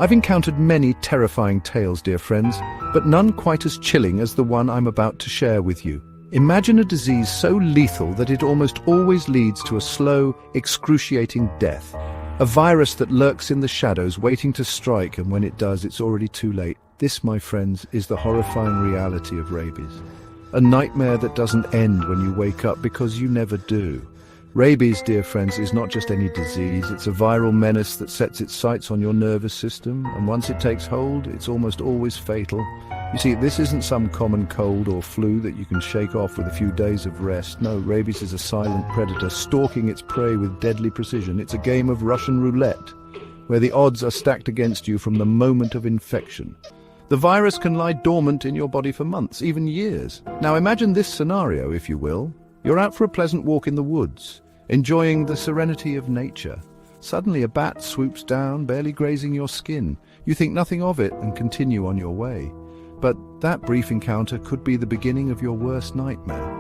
I've encountered many terrifying tales, dear friends, but none quite as chilling as the one I'm about to share with you. Imagine a disease so lethal that it almost always leads to a slow, excruciating death. A virus that lurks in the shadows, waiting to strike, and when it does, it's already too late. This, my friends, is the horrifying reality of rabies. A nightmare that doesn't end when you wake up, because you never do. Rabies, dear friends, is not just any disease. It's a viral menace that sets its sights on your nervous system, and once it takes hold, it's almost always fatal. You see, this isn't some common cold or flu that you can shake off with a few days of rest. No, rabies is a silent predator, stalking its prey with deadly precision. It's a game of Russian roulette, where the odds are stacked against you from the moment of infection. The virus can lie dormant in your body for months, even years. Now imagine this scenario, if you will. You're out for a pleasant walk in the woods, enjoying the serenity of nature. Suddenly a bat swoops down, barely grazing your skin. You think nothing of it and continue on your way. But that brief encounter could be the beginning of your worst nightmare.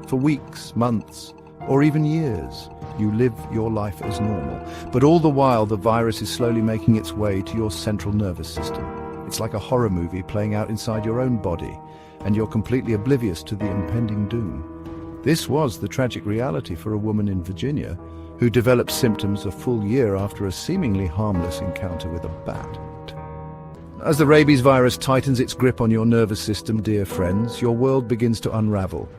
For weeks, months, or even years, you live your life as normal. But all the while, the virus is slowly making its way to your central nervous system. It's like a horror movie playing out inside your own body, and you're completely oblivious to the impending doom. This was the tragic reality for a woman in Virginia who developed symptoms a full year after a seemingly harmless encounter with a bat. As the rabies virus tightens its grip on your nervous system, dear friends, your world begins to unravel.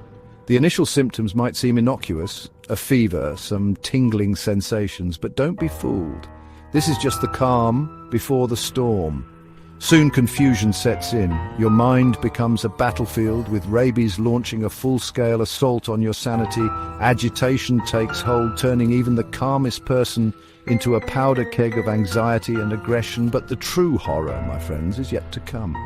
The initial symptoms might seem innocuous, a fever, some tingling sensations, but don't be fooled. This is just the calm before the storm. Soon confusion sets in. Your mind becomes a battlefield, with rabies launching a full-scale assault on your sanity. Agitation takes hold, turning even the calmest person into a powder keg of anxiety and aggression. But the true horror, my friends, is yet to come.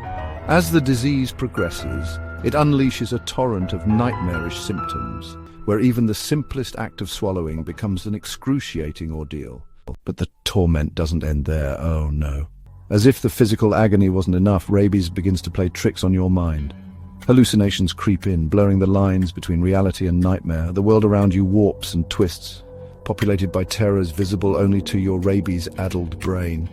As the disease progresses, it unleashes a torrent of nightmarish symptoms, where even the simplest act of swallowing becomes an excruciating ordeal. But the torment doesn't end there, oh no. As if the physical agony wasn't enough, rabies begins to play tricks on your mind. Hallucinations creep in, blurring the lines between reality and nightmare. The world around you warps and twists, populated by terrors visible only to your rabies-addled brain.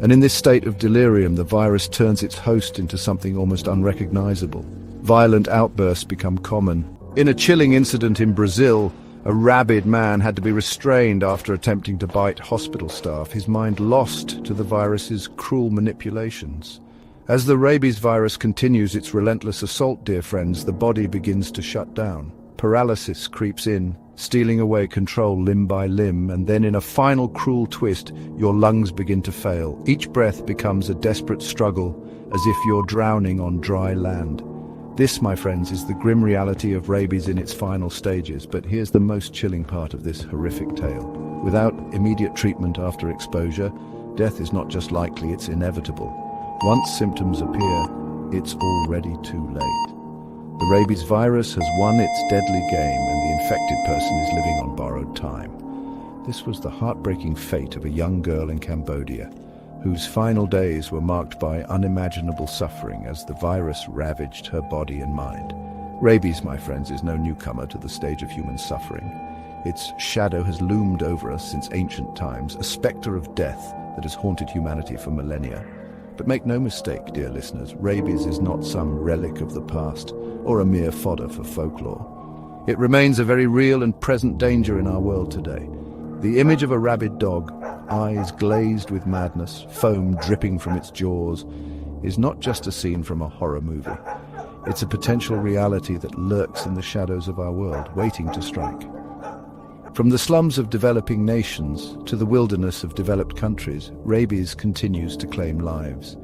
And in this state of delirium, the virus turns its host into something almost unrecognizable. Violent outbursts become common. In a chilling incident in Brazil, a rabid man had to be restrained after attempting to bite hospital staff, his mind lost to the virus's cruel manipulations. As the rabies virus continues its relentless assault, dear friends, the body begins to shut down. Paralysis creeps in, stealing away control limb by limb, and then in a final cruel twist, your lungs begin to fail. Each breath becomes a desperate struggle, as if you're drowning on dry land. This, my friends, is the grim reality of rabies in its final stages, but here's the most chilling part of this horrific tale. Without immediate treatment after exposure, death is not just likely, it's inevitable. Once symptoms appear, it's already too late. The rabies virus has won its deadly game, and the infected person is living on borrowed time. This was the heartbreaking fate of a young girl in Cambodia, whose final days were marked by unimaginable suffering as the virus ravaged her body and mind. Rabies, my friends, is no newcomer to the stage of human suffering. Its shadow has loomed over us since ancient times, a specter of death that has haunted humanity for millennia. But make no mistake, dear listeners, rabies is not some relic of the past or a mere fodder for folklore. It remains a very real and present danger in our world today. The image of a rabid dog, eyes glazed with madness, foam dripping from its jaws, is not just a scene from a horror movie. It's a potential reality that lurks in the shadows of our world, waiting to strike. From the slums of developing nations to the wilderness of developed countries, rabies continues to claim lives.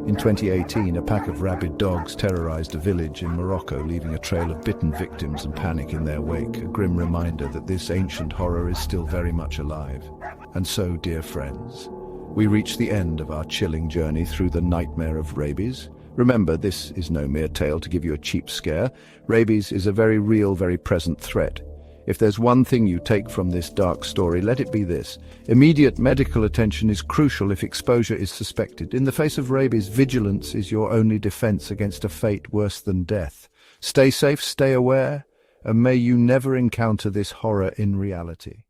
In 2018, a pack of rabid dogs terrorized a village in Morocco, leaving a trail of bitten victims and panic in their wake, a grim reminder that this ancient horror is still very much alive. And so, dear friends, we reach the end of our chilling journey through the nightmare of rabies. Remember, this is no mere tale to give you a cheap scare. Rabies is a very real, very present threat. If there's one thing you take from this dark story, let it be this. Immediate medical attention is crucial if exposure is suspected. In the face of rabies, vigilance is your only defense against a fate worse than death. Stay safe, stay aware, and may you never encounter this horror in reality.